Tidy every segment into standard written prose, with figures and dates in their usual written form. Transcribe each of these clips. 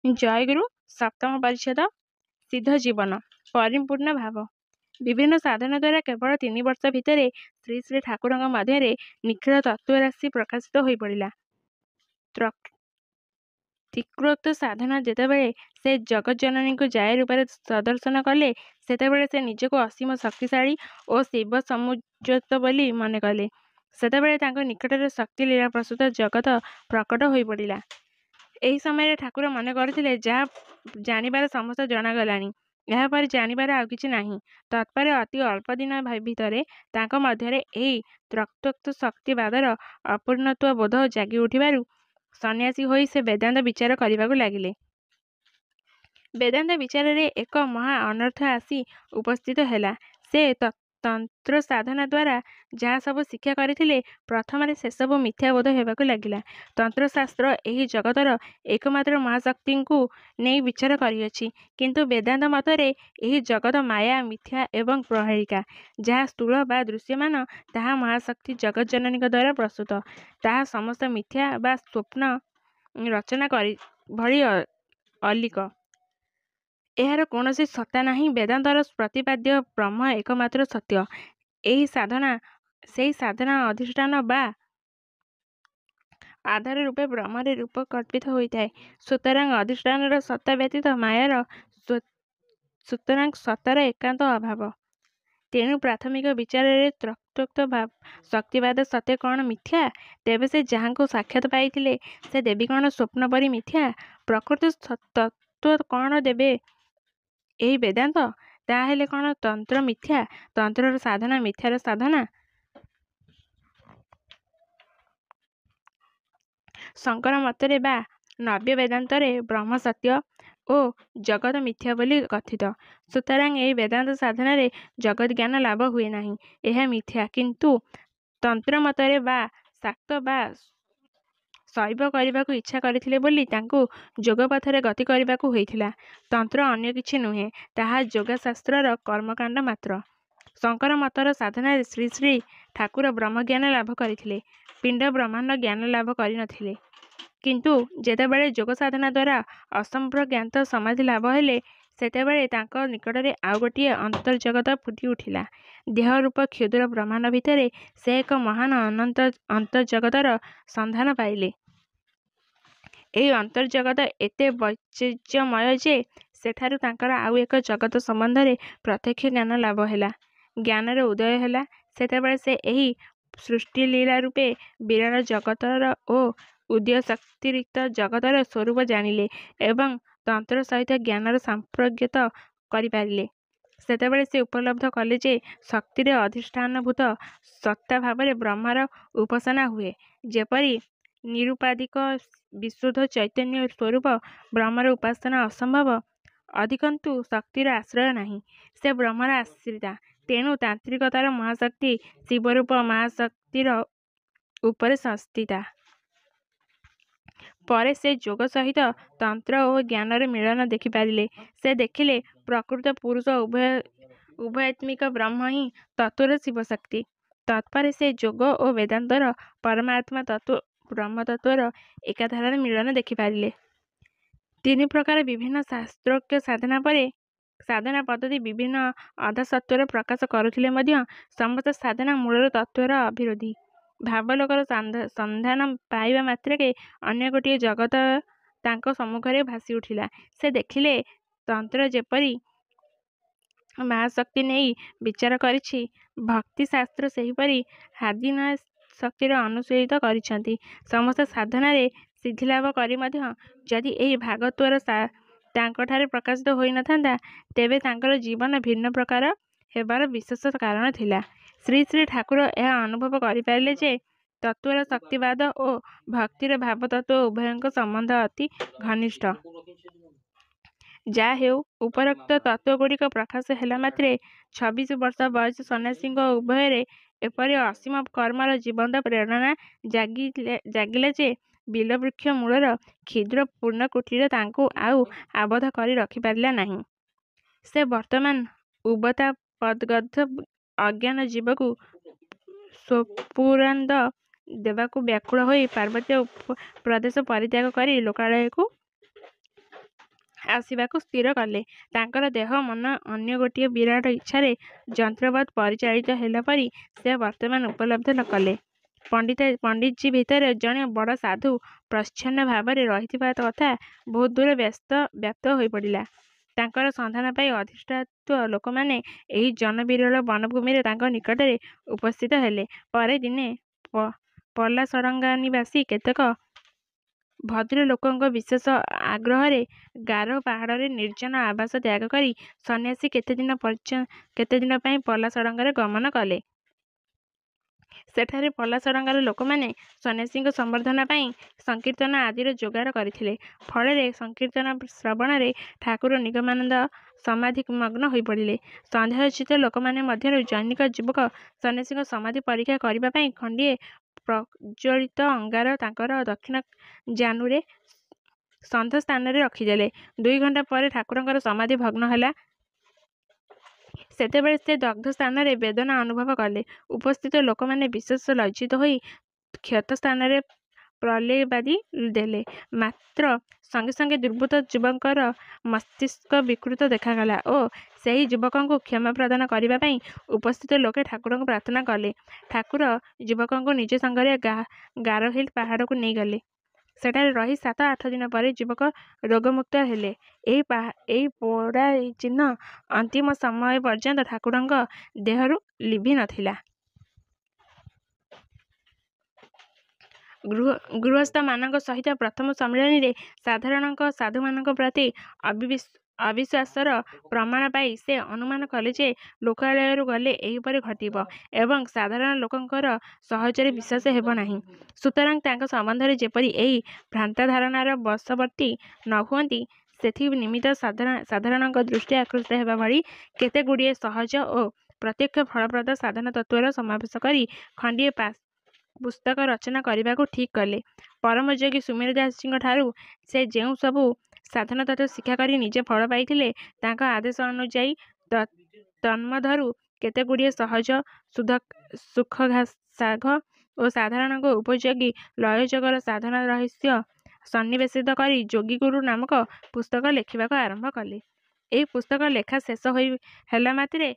ଜୟଗୁରୁ ସପ୍ତମ ପରିଚ୍ଛେଦ ସିଦ୍ଧ ଜୀବନ ପରିପୂର୍ଣ୍ଣ ଭାବ। ବିଭିନ୍ନ ସାଧନ ଦ୍ୱାରା କେବଳ 3 ବର୍ଷ ଭିତରେ ଶ୍ରୀ ଶ୍ରୀ ଠାକୁରଙ୍କ ମଧ୍ୟରେ ନିଖିଳ ତତ୍ତ୍ୱରାଶି ପ୍ରକାଶିତ ହୋଇପଡ଼ିଲା। ତ୍ରିକୋକ୍ତ ସାଧନା ଯେତେବେଳେ ସେ ଜଗଜ୍ଜନନୀଙ୍କୁ ଜାୟ ରୂପରେ ସଦର୍ଶନ କଲେ, ସେତେବେଳେ ସେ ନିଜକୁ ଅସୀମ ଶକ୍ତିଶାଳୀ ଓ ଶିବ ସମୁଜ୍ଜତ ବୋଲି ମନେ କଲେ। ସେତେବେଳେ ତାଙ୍କ ନିକଟରେ ଶକ୍ତି ଲୀଳା ପ୍ରସୂତ ଜଗତ ପ୍ରକଟ ହୋଇପଡ଼ିଲା। ଏହି ସମୟରେ ଠାକୁର ମନେ କରୁଥିଲେ, ଯାହା ଜାଣିବାର ସମସ୍ତ ଜଣାଗଲାଣି, ଏହାପରେ ଜାଣିବାର ଆଉ କିଛି ନାହିଁ। ତତ୍ପରେ ଅତି ଅଳ୍ପ ଦିନ ଭିତରେ ତାଙ୍କ ମଧ୍ୟରେ ଏହି ତ୍ରିକୋକ୍ତ ଶକ୍ତିବାଦର ଅପୂର୍ଣ୍ଣତ୍ୱ ବୋଧ ଜାଗି ଉଠିବାରୁ ସନ୍ନ୍ୟାସୀ ହୋଇ ସେ ବେଦାନ୍ତ ବିଚାର କରିବାକୁ ଲାଗିଲେ। ବେଦାନ୍ତ ବିଚାରରେ ଏକ ମହା ଅନର୍ଥ ଆସି ଉପସ୍ଥିତ ହେଲା। ସେ ତନ୍ତ୍ର ସାଧନା ଦ୍ୱାରା ଯାହା ସବୁ ଶିକ୍ଷା କରିଥିଲେ, ପ୍ରଥମରେ ସେସବୁ ମିଥ୍ୟା ବୋଧ ହେବାକୁ ଲାଗିଲା। ତନ୍ତ୍ରଶାସ୍ତ୍ର ଏହି ଜଗତର ଏକମାତ୍ର ମହାଶକ୍ତିଙ୍କୁ ନେଇ ବିଚାର କରିଅଛି, କିନ୍ତୁ ବେଦାନ୍ତ ମତରେ ଏହି ଜଗତ ମାୟା, ମିଥ୍ୟା ଏବଂ ପ୍ରହେଳିକା। ଯାହା ସ୍ଥୂଳ ବା ଦୃଶ୍ୟମାନ, ତାହା ମହାଶକ୍ତି ଜଗଜ୍ଜନନୀଙ୍କ ଦ୍ୱାରା ପ୍ରସୂତ। ତାହା ସମସ୍ତ ମିଥ୍ୟା ବା ସ୍ୱପ୍ନ ରଚନା ଭଳି ଅଲିକ। ଏହାର କୌଣସି ସତ୍ତା ନାହିଁ। ବେଦାନ୍ତର ପ୍ରତିପାଦ୍ୟ ବ୍ରହ୍ମ ଏକମାତ୍ର ସତ୍ୟ। ସେହି ସାଧନା ଅଧିଷ୍ଠାନ ବା ଆଧାର ରୂପେ ବ୍ରହ୍ମରେ ରୂପ କଳ୍ପିତ ହୋଇଥାଏ। ସୁତରାଂ ଅଧିଷ୍ଠାନର ସତ୍ତା ବ୍ୟତୀତ ମାୟାର, ସୁତରାଂ ସତ୍ତାର ଏକାନ୍ତ ଅଭାବ। ତେଣୁ ପ୍ରାଥମିକ ବିଚାରରେ ତ୍ରିକୋକ୍ତ ଶକ୍ତିବାଦ ସତେ କ'ଣ ମିଥ୍ୟା? ତେବେ ସେ ଯାହାଙ୍କୁ ସାକ୍ଷାତ ପାଇଥିଲେ, ସେ ଦେବୀ କ'ଣ ସ୍ୱପ୍ନ ପରି ମିଥ୍ୟା? ପ୍ରକୃତ ତତ୍ତ୍ୱ କ'ଣ ତେବେ ଏହି ବେଦାନ୍ତ? ତାହାହେଲେ କ'ଣ ତନ୍ତ୍ର ମିଥ୍ୟା? ତନ୍ତ୍ରର ସାଧନା ମିଥ୍ୟାର ସାଧନା? ଶଙ୍କର ମତରେ ବା ନବ୍ୟ ବେଦାନ୍ତରେ ବ୍ରହ୍ମ ସତ୍ୟ ଓ ଜଗତ ମିଥ୍ୟା ବୋଲି କଥିତ। ସୁତରାଂ ଏହି ବେଦାନ୍ତ ସାଧନାରେ ଜଗତଜ୍ଞାନ ଲାଭ ହୁଏ ନାହିଁ, ଏହା ମିଥ୍ୟା। କିନ୍ତୁ ତନ୍ତ୍ର ମତରେ ବା ଶାକ୍ତ ବା ଶୈବ କରିବାକୁ ଇଚ୍ଛା କରିଥିଲେ ବୋଲି ତାଙ୍କୁ ଯୋଗ ପଥରେ ଗତି କରିବାକୁ ହୋଇଥିଲା। ତନ୍ତ୍ର ଅନ୍ୟ କିଛି ନୁହେଁ, ତାହା ଯୋଗଶାସ୍ତ୍ରର କର୍ମକାଣ୍ଡ ମାତ୍ର। ଶଙ୍କର ମତର ସାଧନାରେ ଶ୍ରୀ ଶ୍ରୀ ଠାକୁର ବ୍ରହ୍ମଜ୍ଞାନ ଲାଭ କରିଥିଲେ, ପିଣ୍ଡ ବ୍ରହ୍ମାଣ୍ଡ ଜ୍ଞାନ ଲାଭ କରି ନ ଥିଲେ। କିନ୍ତୁ ଯେତେବେଳେ ଯୋଗ ସାଧନା ଦ୍ୱାରା ଅସମ୍ପ୍ରଜ୍ଞାତ ସମାଧି ଲାଭ ହେଲେ, ସେତେବେଳେ ତାଙ୍କ ନିକଟରେ ଆଉ ଗୋଟିଏ ଅନ୍ତର୍ଜଗତ ଫୁଟି ଉଠିଲା। ଦେହରୂପ କ୍ଷୁଦ୍ର ବ୍ରହ୍ମାଣ୍ଡ ଭିତରେ ସେ ଏକ ମହାନ୍ ଅନନ୍ତ ଅନ୍ତର୍ଜଗତର ସନ୍ଧାନ ପାଇଲେ। ଏହି ଅନ୍ତର୍ଜଗତ ଏତେ ବୈଚିତ୍ର୍ୟମୟ ଯେ, ସେଠାରୁ ତାଙ୍କର ଆଉ ଏକ ଜଗତ ସମ୍ବନ୍ଧରେ ପ୍ରତ୍ୟକ୍ଷ ଜ୍ଞାନ ଲାଭ ହେଲା। ଜ୍ଞାନର ଉଦୟ ହେଲା, ସେତେବେଳେ ସେ ଏହି ସୃଷ୍ଟିଲୀଳା ରୂପେ ବିରାଟ ଜଗତର ଓ ଉଦୟଶକ୍ତିରିକ୍ତ ଜଗତର ସ୍ୱରୂପ ଜାଣିଲେ ଏବଂ ତନ୍ତ୍ର ସହିତ ଜ୍ଞାନର ସଂପ୍ରଜ୍ఞାତ କରିପାରିଲେ। ସେତେବେଳେ ସେ ଉପଲବ୍ଧ କଲେ ଯେ, ଶକ୍ତିର ଅଧିଷ୍ଠାନଭୂତ ସତ୍ତା ଭାବରେ ବ୍ରହ୍ମର ଉପାସନା ହୁଏ। ଯେପରି ନିରୁପାଧିକ ବିଶୁଦ୍ଧ ଚୈତନ୍ୟ ସ୍ୱରୂପ ବ୍ରହ୍ମର ଉପାସନା ଅସମ୍ଭବ, ଅଧିକନ୍ତୁ ଶକ୍ତିର ଆଶ୍ରୟ ନାହିଁ, ସେ ବ୍ରହ୍ମର ଆଶ୍ରିତା। ତେଣୁ ତାନ୍ତ୍ରିକତାର ମହାଶକ୍ତି ଶିବରୂପ ମହାଶକ୍ତିର ଉପରେ ସଂସ୍ଥିତା। ପରେ ସେ ଯୋଗ ସହିତ ତନ୍ତ୍ର ଓ ଜ୍ଞାନର ମିଳନ ଦେଖିପାରିଲେ। ସେ ଦେଖିଲେ, ପ୍ରକୃତ ପୁରୁଷ ଉଭୟାତ୍ମିକ ବ୍ରହ୍ମ ହିଁ ତତ୍ତ୍ୱର ଶିବଶକ୍ତି। ତତ୍ପରେ ସେ ଯୋଗ ଓ ବେଦାନ୍ତର ପରମାତ୍ମା ତତ୍ତ୍ୱ ବ୍ରହ୍ମତତ୍ତ୍ୱର ଏକାଧାରାର ମିଳନ ଦେଖିପାରିଲେ। 3 ପ୍ରକାର ବିଭିନ୍ନ ଶାସ୍ତ୍ରୋକ୍ତ ସାଧନା ପରେ ସାଧନା ପଦ୍ଧତି ବିଭିନ୍ନ ଅଧଃସତ୍ତ୍ୱର ପ୍ରକାଶ କରୁଥିଲେ ମଧ୍ୟ ସମସ୍ତ ସାଧନା ମୂଳର ତତ୍ତ୍ୱର ଅବିରୋଧୀ। ଭାବଲୋକର ସନ୍ଧାନ ପାଇବା ମାତ୍ରକେ ଅନ୍ୟ ଗୋଟିଏ ଜଗତ ତାଙ୍କ ସମ୍ମୁଖରେ ଭାସି ଉଠିଲା। ସେ ଦେଖିଲେ, ତନ୍ତ୍ର ଯେପରି ମହାଶକ୍ତି ନେଇ ବିଚାର କରିଛି, ଭକ୍ତିଶାସ୍ତ୍ର ସେହିପରି ହାଦିନ୍ୟ ଶକ୍ତିର ଅନୁଶୀଳିତ କରିଛନ୍ତି। ସମସ୍ତ ସାଧନାରେ ସିଦ୍ଧିଲାଭ କରି ମଧ୍ୟ ଯଦି ଏହି ଭାଗତ୍ୱର ତାଙ୍କଠାରେ ପ୍ରକାଶିତ ହୋଇ ନଥାନ୍ତା, ତେବେ ତାଙ୍କର ଜୀବନ ଭିନ୍ନ ପ୍ରକାର ହେବାର ବିଶେଷ କାରଣ ଥିଲା। ଶ୍ରୀ ଶ୍ରୀ ଠାକୁର ଏହା ଅନୁଭବ କରିପାରିଲେ ଯେ, ତତ୍ତ୍ୱର ଶକ୍ତିବାଦ ଓ ଭକ୍ତିର ଭାବତତ୍ତ୍ୱ ଉଭୟଙ୍କ ସମ୍ବନ୍ଧ ଅତି ଘନିଷ୍ଠ। ଯାହା ହେଉ, ଉପରୋକ୍ତ ତତ୍ତ୍ୱଗୁଡ଼ିକ ପ୍ରକାଶ ହେଲା ମାତ୍ରେ 26 ବର୍ଷ ବୟସ ସନ୍ନ୍ୟାସୀଙ୍କ ଉଭୟରେ ଏପରି ଅସୀମ କର୍ମର ଜୀବନ୍ତ ପ୍ରେରଣା ଜାଗିଲା ଯେ, ବିଲ୍ୱବୃକ୍ଷ ମୂଳର କ୍ଷୁଦ୍ର ପର୍ଣ୍ଣକୁଟୀର ତାଙ୍କୁ ଆଉ ଆବଦ୍ଧ କରି ରଖିପାରିଲା ନାହିଁ। ସେ ବର୍ତ୍ତମାନ ଉବତାପଦଗ୍ଧ ଅଜ୍ଞାନ ଜୀବକୁ ସ୍ୱପୂର୍ଣ୍ଣାନନ୍ଦ ଦେବାକୁ ବ୍ୟାକୁଳ ହୋଇ ପାର୍ବତ୍ୟ ପ୍ରଦେଶ ପରିତ୍ୟାଗ କରି ଲୋକାଳୟକୁ ଆସିବାକୁ ସ୍ଥିର କଲେ। ତାଙ୍କର ଦେହ ମନ ଅନ୍ୟ ଗୋଟିଏ ବିରାଟ ଇଚ୍ଛାରେ ଯନ୍ତ୍ରବତ୍ ପରିଚାଳିତ ହେଲା ପରି ସେ ବର୍ତ୍ତମାନ ଉପଲବ୍ଧ କଲେ। ପଣ୍ଡିତଜୀ ଭିତରେ ଜଣେ ବଡ଼ ସାଧୁ ପ୍ରଚ୍ଛନ୍ନ ଭାବରେ ରହିଥିବା କଥା ବହୁତ ଦୂର ବ୍ୟାପ୍ତ ହୋଇପଡ଼ିଲା। ତାଙ୍କର ସନ୍ଧାନ ପାଇ ଅଧିଷ୍ଠାତ୍ର ଲୋକମାନେ ଏହି ଜନବିରଳ ବନଭୂମିରେ ତାଙ୍କ ନିକଟରେ ଉପସ୍ଥିତ ହେଲେ। ପରେ ଦିନେ ପଲାସଡ଼ଙ୍ଗା-ନିବାସୀ କେତେକ ଭଦ୍ରଲୋକଙ୍କ ବିଶେଷ ଆଗ୍ରହରେ ଗାରୋ ପାହାଡ଼ରେ ନିର୍ଜନ ଆବାସ ତ୍ୟାଗ କରି ସନ୍ନ୍ୟାସୀ କେତେଦିନ ପାଇଁ ପଲାସଡ଼ଙ୍ଗାରେ ଗମନ କଲେ। ସେଠାରେ ପଲାସଡ଼ଙ୍ଗାର ଲୋକମାନେ ସନ୍ନ୍ୟାସୀଙ୍କ ସମ୍ବର୍ଦ୍ଧନା ପାଇଁ ସଂକୀର୍ତ୍ତନ ଆଦିର ଯୋଗାଡ଼ କରିଥିଲେ। ଫଳରେ ସଂକୀର୍ତ୍ତନ ଶ୍ରବଣରେ ଠାକୁର ନିଗମାନନ୍ଦ ସମାଧିମଗ୍ନ ହୋଇପଡ଼ିଲେ। ସନ୍ଦେହଚିତ୍ତ ଲୋକମାନଙ୍କ ମଧ୍ୟରୁ ଜନୈକ ଯୁବକ ସନ୍ନ୍ୟାସୀଙ୍କ ସମାଧି ପରୀକ୍ଷା କରିବା ପାଇଁ ଖଣ୍ଡିଏ ପ୍ରଜ୍ୱଳିତ ଅଙ୍ଗାର ତାଙ୍କର ଦକ୍ଷିଣ ଜାନୁରେ ସନ୍ଧ ସ୍ଥାନରେ ରଖିଦେଲେ। 2 ଘଣ୍ଟା ପରେ ଠାକୁରଙ୍କର ସମାଧି ଭଗ୍ନ ହେଲା। ସେତେବେଳେ ସେ ଦଗ୍ଧ ସ୍ଥାନରେ ବେଦନା ଅନୁଭବ କଲେ। ଉପସ୍ଥିତ ଲୋକମାନେ ବିଶେଷ ଲଜ୍ଜିତ ହୋଇ କ୍ଷତସ୍ଥାନରେ ପ୍ରଲେବାଦି ଦେଲେ। ମାତ୍ର ସଙ୍ଗେ ସଙ୍ଗେ ଦୁର୍ବୃତ୍ତ ଯୁବକଙ୍କର ମସ୍ତିଷ୍କ ବିକୃତ ଦେଖାଗଲା ଓ ସେହି ଯୁବକଙ୍କୁ କ୍ଷମା ପ୍ରଦାନ କରିବା ପାଇଁ ଉପସ୍ଥିତ ଲୋକେ ଠାକୁରଙ୍କୁ ପ୍ରାର୍ଥନା କଲେ। ଠାକୁର ଯୁବକଙ୍କୁ ନିଜ ସଙ୍ଗରେ ଗାରୋହିଲ ପାହାଡ଼କୁ ନେଇଗଲେ। ସେଠାରେ ରହି 7-8 ଦିନ ପରେ ଯୁବକ ରୋଗମୁକ୍ତ ହେଲେ। ଏହି ପୋଡ଼ା ଚିହ୍ନ ଅନ୍ତିମ ସମୟ ପର୍ଯ୍ୟନ୍ତ ଠାକୁରଙ୍କ ଦେହରୁ ଲିଭି ନଥିଲା। ଗୃହସ୍ଥମାନଙ୍କ ସହିତ ପ୍ରଥମ ସମ୍ମିଳନୀରେ ସାଧୁମାନଙ୍କ ପ୍ରତି ଅବିଶ୍ୱାସର ପ୍ରମାଣ ପାଇ ସେ ଅନୁମାନ କଲେ ଯେ ଲୋକାଳୟରୁ ଗଲେ ଏହିପରି ଘଟିବ ଏବଂ ସାଧାରଣ ଲୋକଙ୍କର ସହଜରେ ବିଶ୍ୱାସ ହେବ ନାହିଁ। ସୁତରାଂ ତାଙ୍କ ସମ୍ବନ୍ଧରେ ଯେପରି ଏହି ଭ୍ରାନ୍ତଧାରଣାର ବଶବର୍ତ୍ତୀ ନ ହୁଅନ୍ତି, ସେଥି ନିମିତ୍ତ ସାଧାରଣଙ୍କ ଦୃଷ୍ଟି ଆକୃଷ୍ଟ ହେବା ଭଳି କେତେଗୁଡ଼ିଏ ସହଜ ଓ ପ୍ରତ୍ୟକ୍ଷ ଫଳପ୍ରଦ ସାଧନ ତତ୍ତ୍ୱର ସମାବେଶ କରି ଖଣ୍ଡିଏ ପୁସ୍ତକ ରଚନା କରିବାକୁ ଠିକ୍ କଲେ। ପରମଯୋଗୀ ସୁମେର ଦାସଜୀଙ୍କଠାରୁ ସେ ଯେଉଁ ସବୁ ସାଧନ ତତ୍ତ୍ୱ ଶିକ୍ଷା କରି ନିଜେ ଫଳ ପାଇଥିଲେ, ତାଙ୍କ ଆଦେଶ ଅନୁଯାୟୀ ତନ୍ମଧ୍ୟରୁ କେତେଗୁଡ଼ିଏ ସହଜ, ସୁଖସାଧ୍ୟ ଓ ସାଧାରଣଙ୍କ ଉପଯୋଗୀ ଲୟଯୋଗର ସାଧନା ରହସ୍ୟ ସନ୍ନିବେଶିତ କରି ଯୋଗୀଗୁରୁ ନାମକ ପୁସ୍ତକ ଲେଖିବାକୁ ଆରମ୍ଭ କଲେ। ଏହି ପୁସ୍ତକ ଲେଖା ଶେଷ ହେଲା ମାତ୍ରେ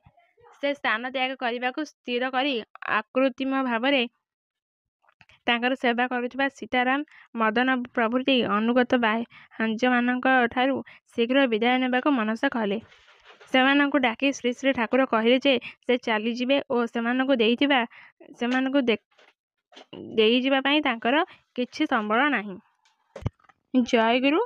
ସେ ସ୍ଥାନ ତ୍ୟାଗ କରିବାକୁ ସ୍ଥିର କରି ଅକୃତ୍ରିମ ଭାବରେ ତାଙ୍କର ସେବା କରୁଥିବା ସୀତାରାମ, ମଦନ ପ୍ରଭୃତି ଅନୁଗତ ଭାଞ୍ଜମାନଙ୍କଠାରୁ ଶୀଘ୍ର ବିଦାୟ ନେବାକୁ ମନସ୍ଥ କଲେ। ସେମାନଙ୍କୁ ଡାକି ଶ୍ରୀ ଶ୍ରୀ ଠାକୁର କହିଲେ ଯେ ସେ ଚାଲିଯିବେ ଓ ସେମାନଙ୍କୁ ଦେଇଯିବା ପାଇଁ ତାଙ୍କର କିଛି ସମ୍ବଳ ନାହିଁ। ଜୟ ଗୁରୁ।